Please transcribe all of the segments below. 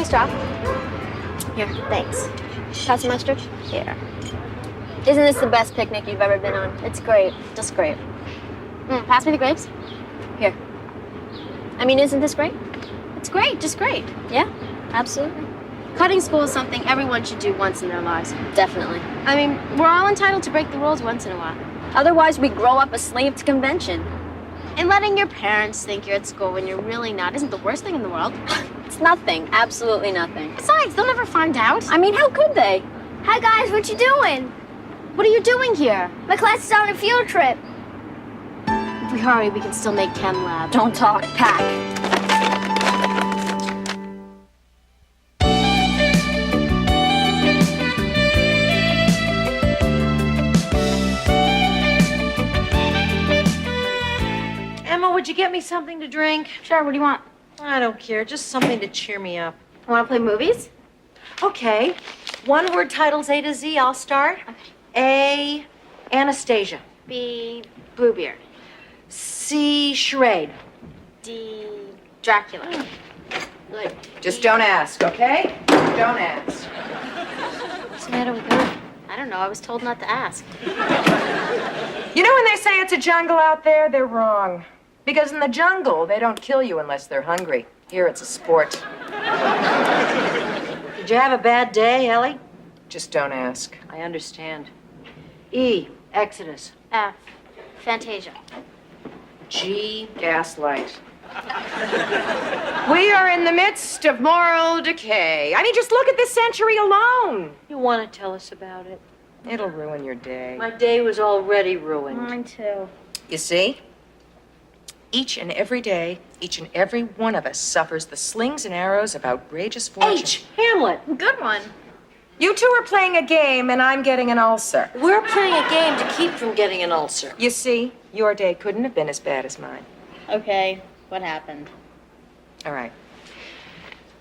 straw. Here, thanks. Got some mustard? Here. Isn't this the best picnic you've ever been on? It's great, just great. Pass me the grapes. Here. I mean, isn't this great? It's great, just great. Yeah, absolutely. Cutting school is something everyone should do once in their lives. Definitely. I mean, we're all entitled to break the rules once in a while. Otherwise, we grow up a slave to convention. And letting your parents think you're at school when you're really not isn't the worst thing in the world. It's nothing, absolutely nothing. Besides, they'll never find out. I mean, how could they? Hi guys, what you doing? What are you doing here? My class is on a field trip. If we hurry, we can still make Chem Lab. Don't talk, pack. Emma, would you get me something to drink? Sure, what do you want? I don't care, just something to cheer me up. Want to play movies? Okay. One word titles A to Z, I'll start. Okay. A, Anastasia. B, Bluebeard. C, charade. D, Dracula. Good. Just don't ask, okay? Don't ask. What's the matter with her? I don't know, I was told not to ask. You know when they say it's a jungle out there, they're wrong. Because in the jungle, they don't kill you unless they're hungry. Here, it's a sport. Did you have a bad day, Ellie? Just don't ask. I understand. E, Exodus. F, Fantasia. G, gaslight. We are in the midst of moral decay. I mean, just look at this century alone. You want to tell us about it? It'll ruin your day. My day was already ruined. Mine too. You see? Each and every day, each and every one of us suffers the slings and arrows of outrageous fortune. H, Hamlet. Good one. You two are playing a game and I'm getting an ulcer. We're playing a game to keep from getting an ulcer. You see, your day couldn't have been as bad as mine. Okay, what happened? All right.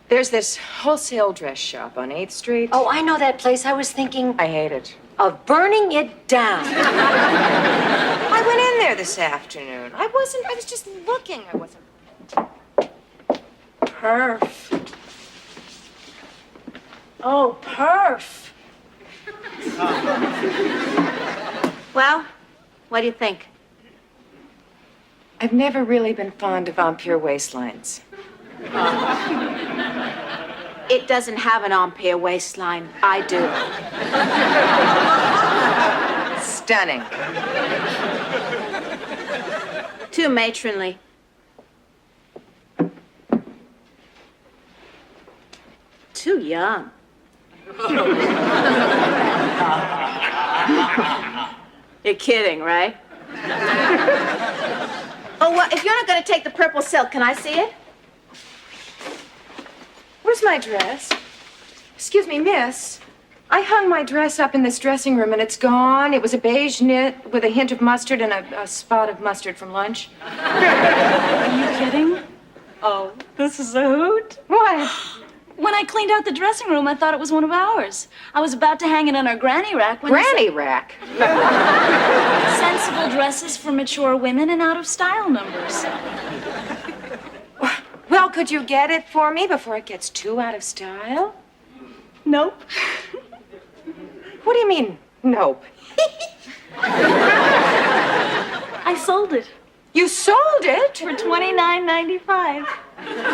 There's this wholesale dress shop on 8th Street. Oh, I know that place. I was thinking I hate it. of burning it down. I went in there this afternoon. I was just looking. I wasn't. Perf. Oh, perf. Well, what do you think? I've never really been fond of Ampere waistlines. It doesn't have an Ampere waistline. I do. Stunning. Too matronly. Too young. You're kidding, right? Oh, well, if you're not going to take the purple silk, can I see it? Where's my dress? Excuse me, miss. I hung my dress up in this dressing room and it's gone. It was a beige knit with a hint of mustard and a spot of mustard from lunch. Are you kidding? Oh, this is a hoot. What? When I cleaned out the dressing room, I thought it was one of ours. I was about to hang it on our granny rack when Granny rack? sensible dresses for mature women and out-of-style numbers. Well, could you get it for me before it gets too out of style? Nope. What do you mean, nope? I sold it You sold it? for $29.95.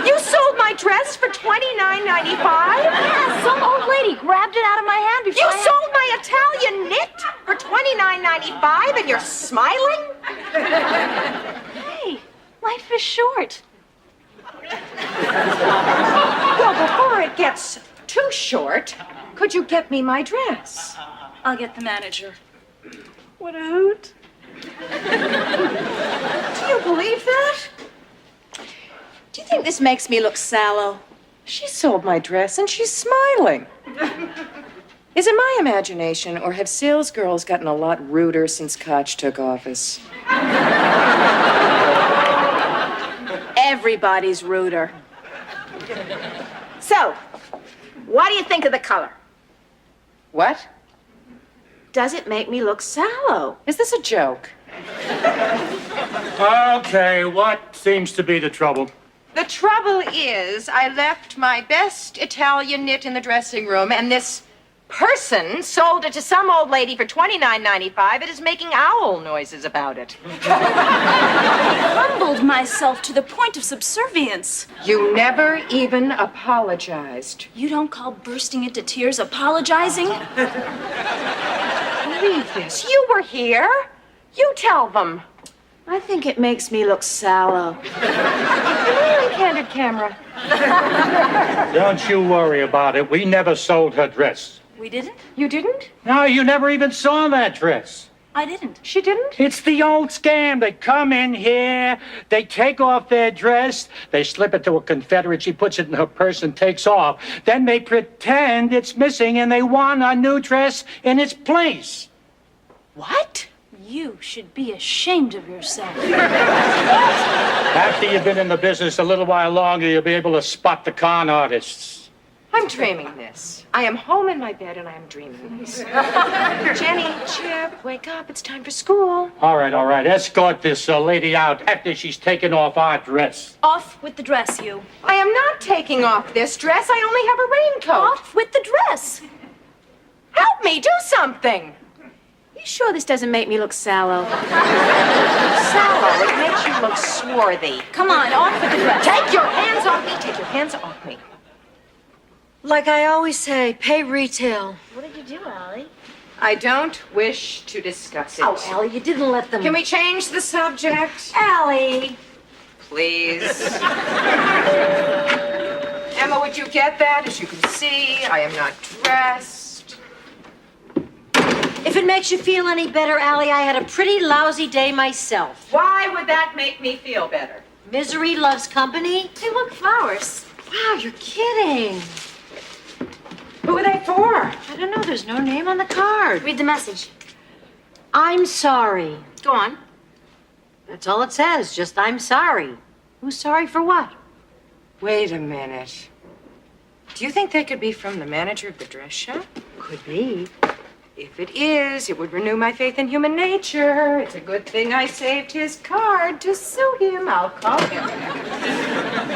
You sold my dress for $29.95? Yeah, some old lady grabbed it out of my hand before You sold my Italian knit for $29.95 and you're smiling? Hey, life is short. Well, before it gets too short, could you get me my dress? I'll get the manager. What a hoot. Do you believe that? Do you think this makes me look sallow? She sold my dress and she's smiling. Is it my imagination, or have sales girls gotten a lot ruder since Koch took office? Everybody's ruder. So, what do you think of the color? What? Does it make me look sallow? Is this a joke? Okay, what seems to be the trouble? The trouble is, I left my best Italian knit in the dressing room, and this person sold it to some old lady for $29.95 and is making owl noises about it. I humbled myself to the point of subservience. You never even apologized. You don't call bursting into tears apologizing? Believe this. You were here. You tell them. I think it makes me look sallow. Come on, candid camera. Don't you worry about it. We never sold her dress. We didn't? You didn't? No, you never even saw that dress. I didn't. She didn't? It's the old scam. They come in here, they take off their dress, they slip it to a Confederate, she puts it in her purse and takes off. Then they pretend it's missing and they want a new dress in its place. What? You should be ashamed of yourself. After you've been in the business a little while longer, you'll be able to spot the con artists. I'm dreaming this. I am home in my bed and I am dreaming this. Jenny, Chip, wake up. It's time for school. All right. Escort this lady out after she's taken off our dress. Off with the dress, you. I am not taking off this dress. I only have a raincoat. Off with the dress. Help me, do something. You sure this doesn't make me look sallow? Sallow, it makes you look swarthy. Come on, off with the dress. Take your hands off me. Take your hands off me. Like I always say, pay retail. What did you do, Allie? I don't wish to discuss it. Oh, Allie, you didn't let them... Can we change the subject? Allie! Please. Emma, would you get that? As you can see, I am not dressed. If it makes you feel any better, Allie, I had a pretty lousy day myself. Why would that make me feel better? Misery loves company. Hey, look, flowers. Wow, you're kidding. Who are they for? I don't know, there's no name on the card. Read the message. I'm sorry. Go on. That's all it says, just I'm sorry. Who's sorry for what? Wait a minute. Do you think they could be from the manager of the dress shop? Could be. If it is, it would renew my faith in human nature. It's a good thing I saved his card to sue him. I'll call him.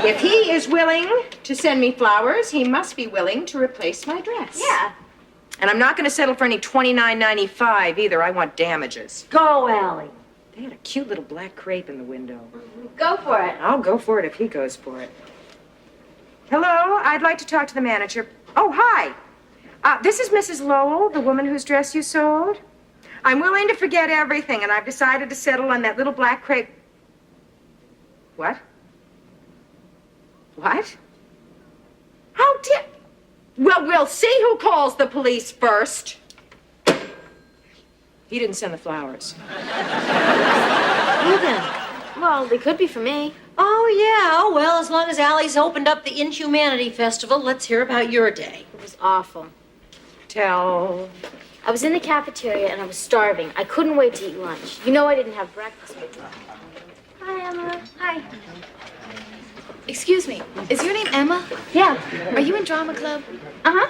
If he is willing to send me flowers, he must be willing to replace my dress. Yeah. And I'm not going to settle for any $29.95 either. I want damages. Go, Allie. They had a cute little black crepe in the window. Go for it. I'll go for it if he goes for it. Hello, I'd like to talk to the manager. Oh, hi. This is Mrs. Lowell, the woman whose dress you sold. I'm willing to forget everything, and I've decided to settle on that little black crepe. What? What? How dare... Well, we'll see who calls the police first. He didn't send the flowers. Who then? Well, they could be for me. Oh, yeah. Well, as long as Allie's opened up the Inhumanity Festival, let's hear about your day. It was awful. Tell... I was in the cafeteria and I was starving. I couldn't wait to eat lunch. You know I didn't have breakfast with me. Hi, Emma. Hi. Excuse me, is your name Emma? Yeah. Are you in drama club? Uh-huh.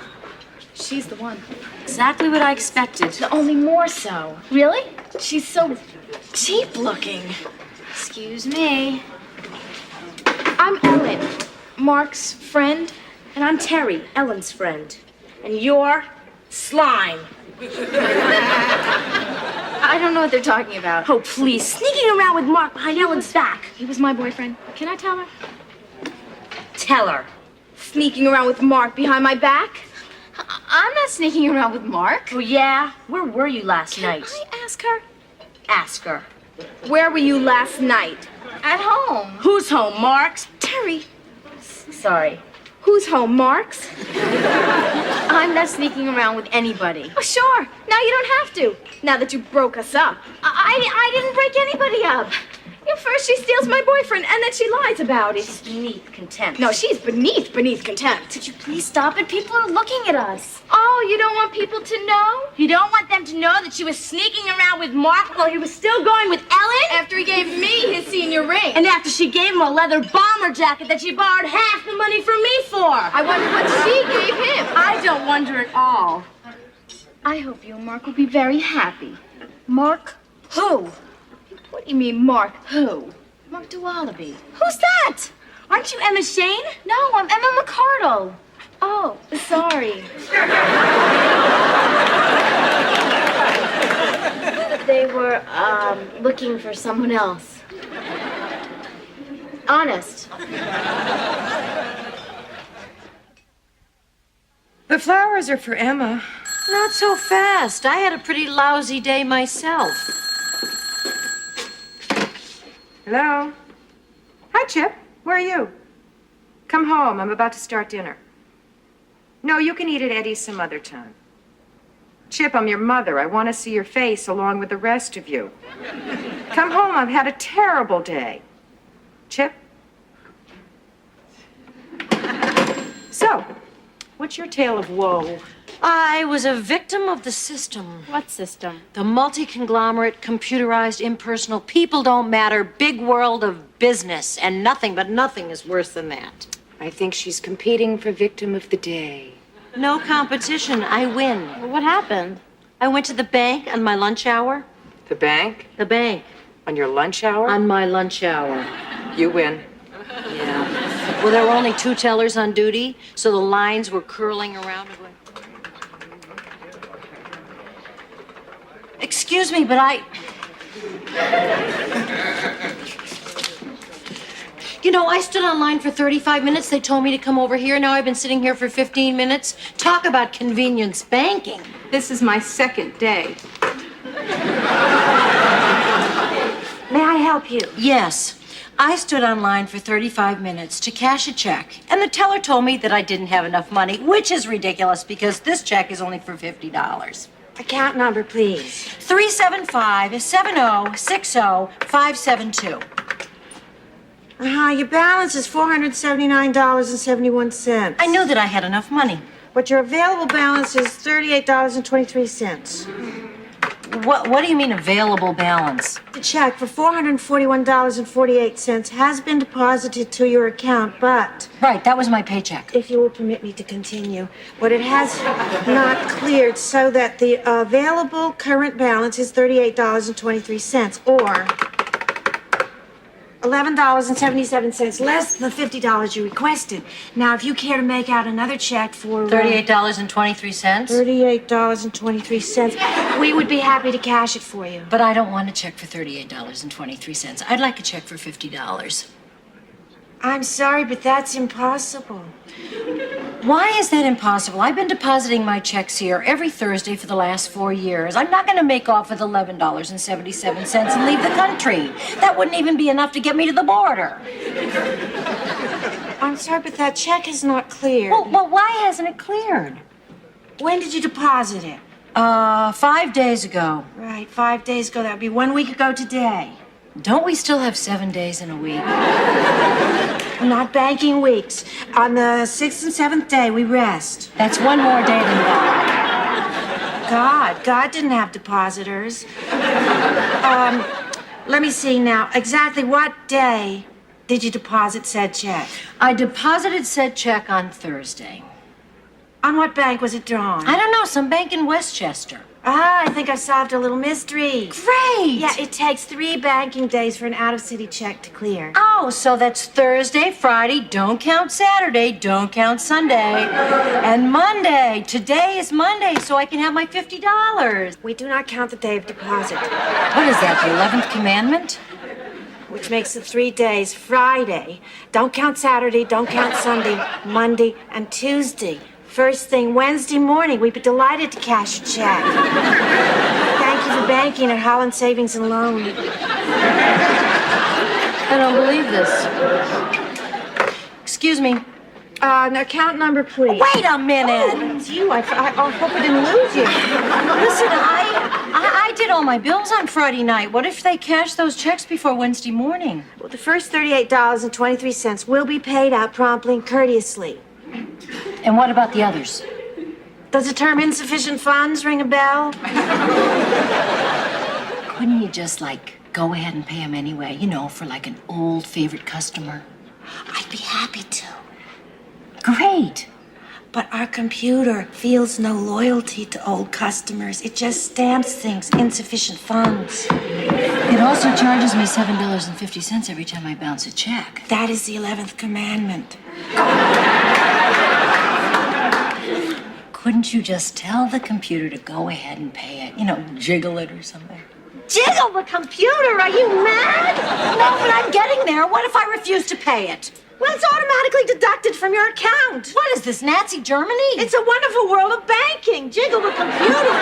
She's the one. Exactly what I expected. Only more so. Really? She's so cheap looking. Excuse me. I'm Ellen, Mark's friend, and I'm Terry, Ellen's friend. And you're Slime. I don't know what they're talking about. Oh, please, sneaking around with Mark behind Ellen's back. He was my boyfriend. Can I tell her? Tell her. Sneaking around with Mark behind my back? I'm not sneaking around with Mark. Oh, yeah? Where were you last night? Can I ask her? Ask her. Where were you last night? At home. Who's home, Mark's? Terry. Sorry. Who's home, Mark's? I'm not sneaking around with anybody. Oh, sure. Now you don't have to. Now that you broke us up. I didn't break anybody up. First she steals my boyfriend, and then she lies about it. She's beneath contempt. No, she's beneath contempt. Could you please stop it? People are looking at us. Oh, you don't want people to know? You don't want them to know that she was sneaking around with Mark while he was still going with Ellen? After he gave me his senior ring. And after she gave him a leather bomber jacket that she borrowed half the money from me for. I wonder what she gave him. I don't wonder at all. I hope you and Mark will be very happy. Mark who? What do you mean, Mark who? Mark Dualaby. Who's that? Aren't you Emma Shane? No, I'm Emma McCardle. Oh, sorry. They were, looking for someone else. Honest. The flowers are for Emma. Not so fast. I had a pretty lousy day myself. Hello? Hi, Chip. Where are you? Come home. I'm about to start dinner. No, you can eat at Eddie's some other time. Chip, I'm your mother. I want to see your face along with the rest of you. Come home. I've had a terrible day. Chip? So, what's your tale of woe? I was a victim of the system. What system? The multi-conglomerate, computerized, impersonal, people don't matter, big world of business. And nothing but nothing is worse than that. I think she's competing for victim of the day. No competition. I win. Well, what happened? I went to the bank on my lunch hour. The bank? The bank On your lunch hour? on my lunch hour. You win. Yeah. Well, there were only 2 tellers on duty, so the lines were curling around. Excuse me, but You know, I stood online for 35 minutes. They told me to come over here. Now I've been sitting here for 15 minutes. Talk about convenience banking. This is my second day. May I help you? Yes. I stood online for 35 minutes to cash a check, and the teller told me that I didn't have enough money, which is ridiculous because this check is only for $50. Account number, please. 375-7060-572. Your balance is $479.71. I knew that I had enough money. But your available balance is $38.23. What do you mean available balance? The check for $441.48 has been deposited to your account, but Right, that was my paycheck. if you will permit me to continue, but it has not cleared so that the available current balance is $38.23 or $11.77 less than the $50 you requested. Now, if you care to make out another check for $38.23? $38.23, we would be happy to cash it for you. But I don't want a check for $38.23. I'd like a check for $50. I'm sorry, but that's impossible. Why is that impossible? I've been depositing my checks here every Thursday for the last 4 years. I'm not going to make off with $11.77 and leave the country. That wouldn't even be enough to get me to the border. I'm sorry, but that check is not cleared. Well, why hasn't it cleared? When did you deposit it? 5 days ago. Right, 5 days ago. That would be 1 week ago today. Don't we still have 7 days in a week? Not banking weeks. On the 6th and 7th day, we rest. That's one more day than God. God didn't have depositors. Let me see now. Exactly what day did you deposit said check? I deposited said check on Thursday. On what bank was it drawn? I don't know, some bank in Westchester. I think I solved a little mystery. Great! Yeah, it takes 3 banking days for an out-of-city check to clear. Oh, so that's Thursday, Friday, don't count Saturday, don't count Sunday, and Monday. Today is Monday, so I can have my $50. We do not count the day of deposit, What is that, the 11th commandment? which makes it 3 days. Friday. Don't count Saturday, don't count Sunday, Monday, and Tuesday. First thing Wednesday morning, we'd be delighted to cash a check. Thank you for banking at Holland Savings and Loan. I don't believe this. Excuse me. Account number, please. Wait a minute! It's you. I hope I didn't lose you. Listen, I did all my bills on Friday night. What if they cash those checks before Wednesday morning? Well, the first $38.23 will be paid out promptly and courteously. And what about the others? Does the term insufficient funds ring a bell? Couldn't you just, go ahead and pay them anyway? You know, for an old favorite customer. I'd be happy to. Great. But our computer feels no loyalty to old customers. It just stamps things insufficient funds. It also charges me $7.50 every time I bounce a check. That is the 11th commandment. Couldn't you just tell the computer to go ahead and pay it? You know, jiggle it or something. Jiggle the computer? Are you mad? No, but I'm getting there. What if I refuse to pay it? Well, it's automatically deducted from your account. What is this, Nazi Germany? It's a wonderful world of banking. Jiggle the computer.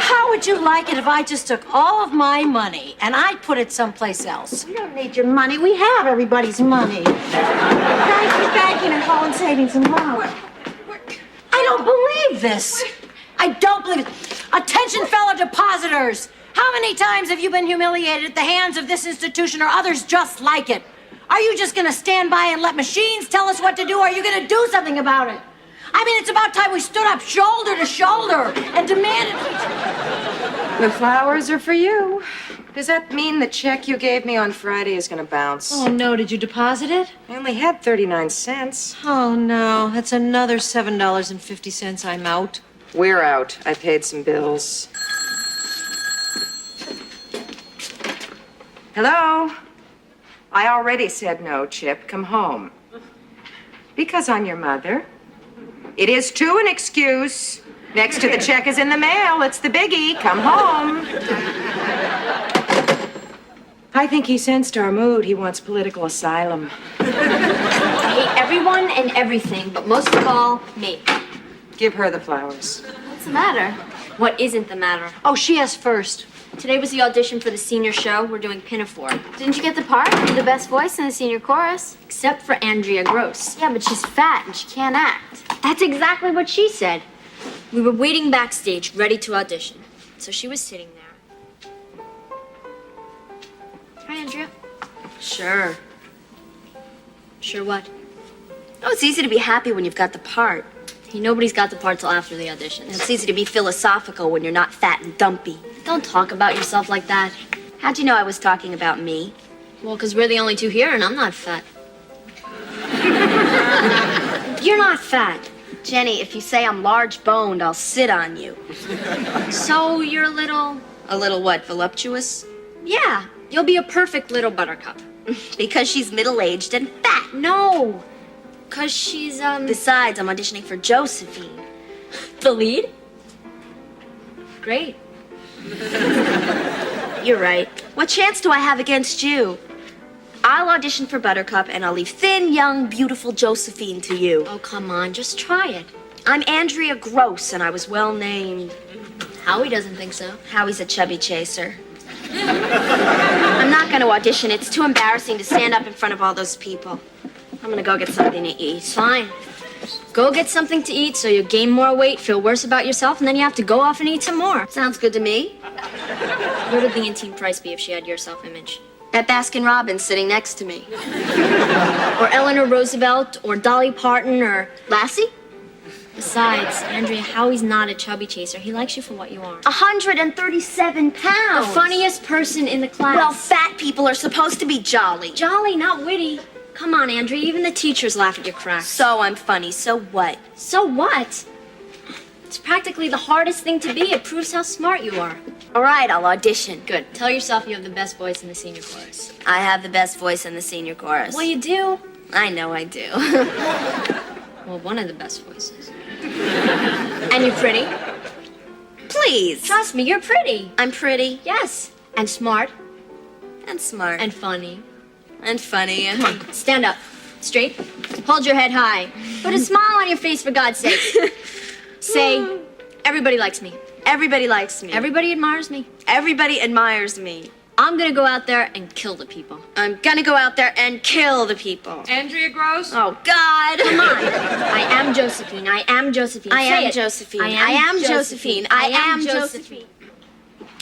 How would you like it if I just took all of my money and I put it someplace else? We don't need your money. We have everybody's money. Thank you, banking and Holland Savings and Loan. I don't believe this. I don't believe it. Attention, fellow depositors. How many times have you been humiliated at the hands of this institution or others just like it? Are you just going to stand by and let machines tell us what to do, or are you going to do something about it? I mean, it's about time we stood up shoulder to shoulder and demanded... The flowers are for you. Does that mean the check you gave me on Friday is going to bounce? Oh, no. Did you deposit it? I only had 39 cents. Oh, no. That's another $7.50 I'm out. We're out. I paid some bills. Hello? I already said no, Chip. Come home. Because I'm your mother. It is too an excuse. Next to the check is in the mail. It's the biggie. Come home. I think he sensed our mood. He wants political asylum. I hate everyone and everything, but most of all, me. Give her the flowers. What's the matter? What isn't the matter? Oh, she has first. Today was the audition for the senior show. We're doing Pinafore. Didn't you get the part? You're the best voice in the senior chorus. Except for Andrea Gross. Yeah, but she's fat and she can't act. That's exactly what she said. We were waiting backstage, ready to audition. So she was sitting there. Hi, Andrea. Sure. Sure what? Oh, it's easy to be happy when you've got the part. Hey, nobody's got the part till after the audition. It's easy to be philosophical when you're not fat and dumpy. Don't talk about yourself like that. How'd you know I was talking about me? Well, because we're the only two here and I'm not fat. You're not fat. Jenny, if you say I'm large-boned, I'll sit on you. So you're a little... A little what, voluptuous? Yeah, you'll be a perfect little buttercup. Because she's middle-aged and fat. No, because she's, Besides, I'm auditioning for Josephine. the lead? Great. You're right. What chance do I have against you? I'll audition for Buttercup, and I'll leave thin, young, beautiful Josephine to you. Oh, come on, just try it. I'm Andrea Gross, and I was well named. Howie doesn't think so. Howie's a chubby chaser. I'm not going to audition. It's too embarrassing to stand up in front of all those people. I'm going to go get something to eat. Fine. Go get something to eat so you gain more weight, feel worse about yourself, and then you have to go off and eat some more. Sounds good to me. What would the Antine Price be if she had your self-image? At Baskin-Robbins sitting next to me. Or Eleanor Roosevelt, or Dolly Parton, or Lassie? Besides, Andrea, Howie's not a chubby chaser. He likes you for what you are. 137 pounds. The funniest person in the class. Well, fat people are supposed to be jolly. Jolly, not witty. Come on, Andrea, even the teachers laugh at your cracks. So I'm funny, so what? So what? It's practically the hardest thing to be. It proves how smart you are. All right, I'll audition. Good. Tell yourself you have the best voice in the senior chorus. I have the best voice in the senior chorus. Well, you do. I know I do. Well, one of the best voices. And you're pretty. Please. Trust me, you're pretty. I'm pretty. Yes. And smart. And smart. And funny. And funny. Come on, stand up. Straight. Hold your head high. Put a smile on your face, for God's sake. Say, everybody likes me. Everybody likes me. Everybody admires me. Everybody admires me. I'm gonna go out there and kill the people. I'm gonna go out there and kill the people. Andrea Gross? Oh, God. Come on. I am Josephine. I am Josephine. I Say am it. Josephine. I am Josephine. I am Josephine.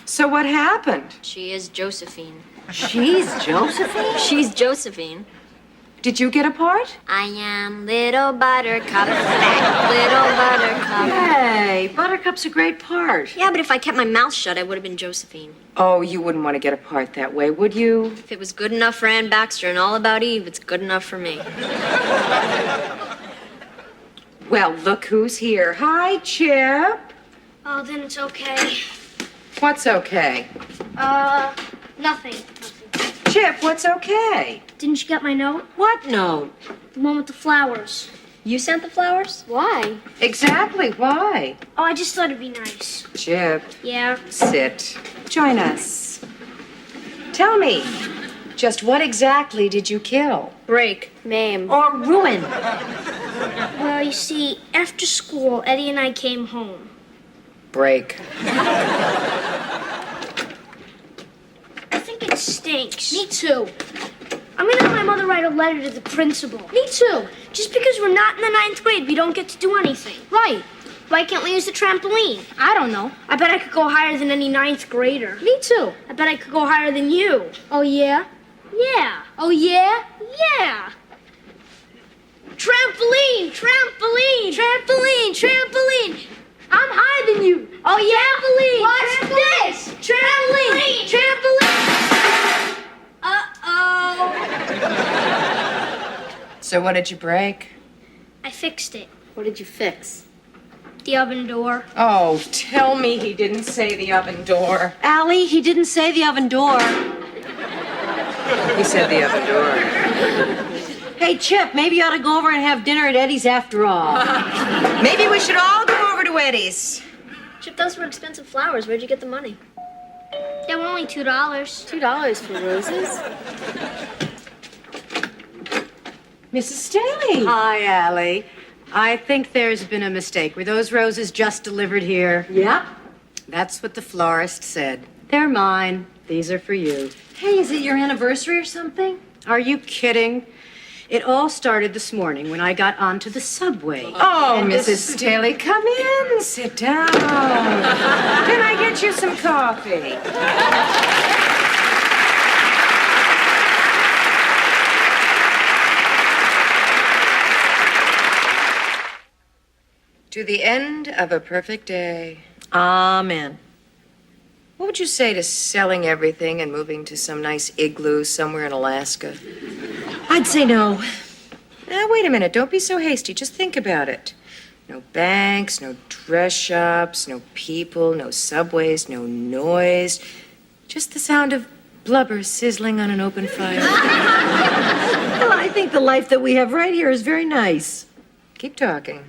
So what happened? She is Josephine. She's Josephine? She's Josephine. Did you get a part? I am little buttercup, fat little buttercup. Hey, Buttercup's a great part. Yeah, but if I kept my mouth shut, I would have been Josephine. Oh, you wouldn't want to get a part that way, would you? If it was good enough for Ann Baxter and All About Eve, it's good enough for me. Well, look who's here. Hi, Chip. Oh, then it's okay. What's okay? Nothing. Chip, what's okay? Didn't you get my note? What note? The one with the flowers. You sent the flowers? Why? Exactly, why? Oh, I just thought it'd be nice. Chip, Yeah. sit. Join us. Tell me, just what exactly did you kill? Break. Maim. Or ruin? Well, you see, after school, Eddie and I came home. Break. I think it stinks. Me too. I'm gonna have my mother write a letter to the principal. Me too. Just because we're not in the 9th grade, we don't get to do anything. Right. Why can't we use the trampoline? I don't know. I bet I could go higher than any 9th grader. Me too. I bet I could go higher than you. Oh, yeah? Yeah. Oh, yeah? Yeah. Trampoline, trampoline, trampoline, trampoline. I'm higher than you. Oh, yeah? Trampoline. Watch this. Trampoline, trampoline. Uh-oh. So what did you break? I fixed it. What did you fix? The oven door. Oh, tell me he didn't say the oven door. Allie, he didn't say the oven door. He said the oven door. Hey, Chip, maybe you ought to go over and have dinner at Eddie's after all. Maybe we should all go over to Eddie's. Chip, those were expensive flowers. Where'd you get the money? They were only $2. $2 for roses? Mrs. Staley. Hi, Allie. I think there's been a mistake. Were those roses just delivered here? Yeah? That's what the florist said. They're mine. These are for you. Hey, is it your anniversary or something? Are you kidding? It all started this morning when I got onto the subway. Oh, And Mrs. Staley, come in. Sit down. Can I get you some coffee? To the end of a perfect day. Amen. What would you say to selling everything and moving to some nice igloo somewhere in Alaska? I'd say no. Now, wait a minute. Don't be so hasty. Just think about it. No banks, no dress shops, no people, no subways, no noise. Just the sound of blubber sizzling on an open fire. Well, I think the life that we have right here is very nice. Keep talking.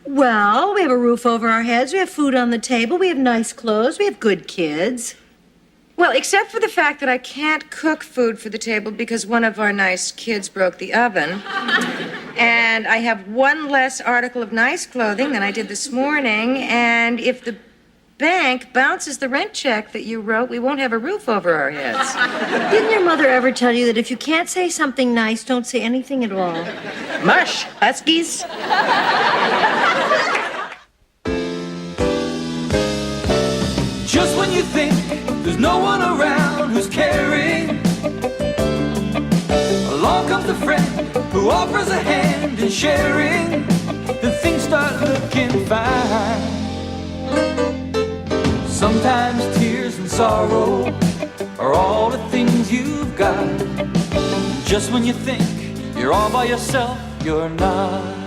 Well, we have a roof over our heads, we have food on the table, we have nice clothes, we have good kids. Well, except for the fact that I can't cook food for the table because one of our nice kids broke the oven. And I have one less article of nice clothing than I did this morning. And if the bank bounces the rent check that you wrote, we won't have a roof over our heads. Didn't your mother ever tell you that if you can't say something nice, don't say anything at all? Mush, Huskies. Just when you think there's no one around who's caring, along comes a friend who offers a hand in sharing, then things start looking fine. Sometimes tears and sorrow are all the things you've got. Just when you think you're all by yourself, you're not.